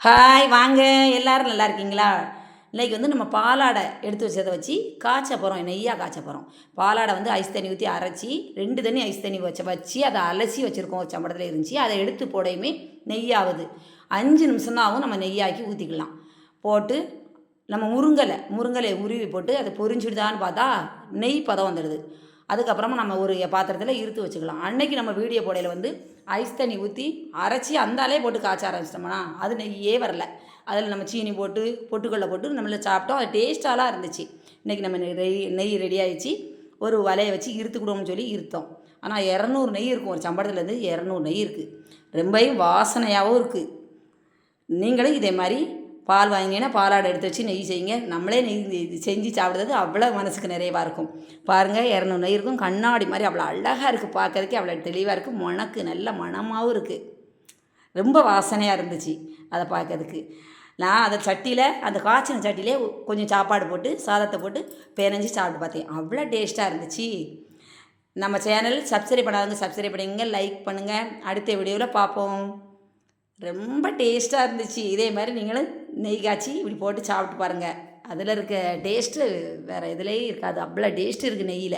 Hi வாங்க, எல்லோரும் நல்லா இருக்கீங்களா? இன்றைக்கி வந்து நம்ம பாலாடை எடுத்து வச்சதை வச்சு காய்ச்ச போகிறோம், நெய்யாக காய்ச்ச போகிறோம். பாலாடை வந்து ஐஸ் தண்ணி ஊற்றி அரைச்சி 2 தண்ணி ஐஸ் தண்ணி வச்சு அதை அலசி வச்சுருக்கோம். ஒரு சம்படத்தில் இருந்துச்சு, அதை எடுத்து போடையுமே நெய்யாகுது. 5 நிமிஷம் தான் ஆகும். நம்ம நெய்யாக்கி ஊற்றிக்கலாம். போட்டு நம்ம முருங்கலையை உருவி போட்டு அதை பொரிஞ்சுடுதான்னு பார்த்தா நெய் பதம் வந்துடுது. அதுக்கப்புறமா நம்ம ஒரு பாத்திரத்தில் இருத்து வச்சுக்கலாம். அன்றைக்கி நம்ம வீடியோ போடையில் வந்து ஐஸ் தண்ணி ஊற்றி அரைச்சி அந்தாலே போட்டு காய்ச்ச ஆரம்பிச்சிட்டோம்னா அது நெய்யே வரல. அதில் நம்ம சீனி போட்டு பொட்டுக்கடலை போட்டு நம்மள சாப்பிட்டோம். அது டேஸ்ட்டாலாம் இருந்துச்சு. இன்றைக்கி நம்ம நெய் ரெடி ஆகிடுச்சு. ஒரு வலையை வச்சு இருத்துக்கிடுவோம்னு சொல்லி இருத்தோம். ஆனால் 200 நெய் இருக்கும். ஒரு சம்பளத்துலேருந்து 200 நெய் இருக்குது. ரொம்பவும் வாசனையாகவும் இருக்குது. நீங்களும் இதே மாதிரி பால் வாங்கினீங்கன்னா பாலாடை எடுத்து வச்சு நெய் செய்யுங்க. நம்மளே நெய் செஞ்சு சாப்பிட்றது அவ்வளோ மனசுக்கு நிறைவாக இருக்கும். பாருங்கள், 200 நெய் இருக்கும். கண்ணாடி மாதிரி அவ்வளோ அழகாக இருக்குது. பார்க்கறதுக்கே அவ்வளோ தெளிவாக இருக்குது. மணக்கு நல்ல மணமாகவும் இருக்குது. ரொம்ப வாசனையாக இருந்துச்சு அதை பார்க்கறதுக்கு. நான் அதை சட்டியில், அந்த காய்ச்சின சட்டியிலே கொஞ்சம் சாப்பாடு போட்டு சாதத்தை போட்டு பிணைஞ்சி சாப்பிட்டு பார்த்தேன். அவ்வளோ டேஸ்ட்டாக இருந்துச்சு. நம்ம சேனல் சப்ஸ்கிரைப் பண்ணாதவங்க சப்ஸ்கிரைப் பண்ணுங்க, லைக் பண்ணுங்கள். அடுத்த வீடியோவில் பார்ப்போம். ரொம்ப டேஸ்ட்டாக இருந்துச்சு. இதே மாதிரி நீங்களும் நெய் காய்ச்சி இப்படி போட்டு சாப்பிட்டு பாருங்கள். அதில் இருக்க டேஸ்ட்டு வேறு எதுலேயும் இருக்காது. அவ்வளோ டேஸ்ட்டு இருக்குது நெய்யில்.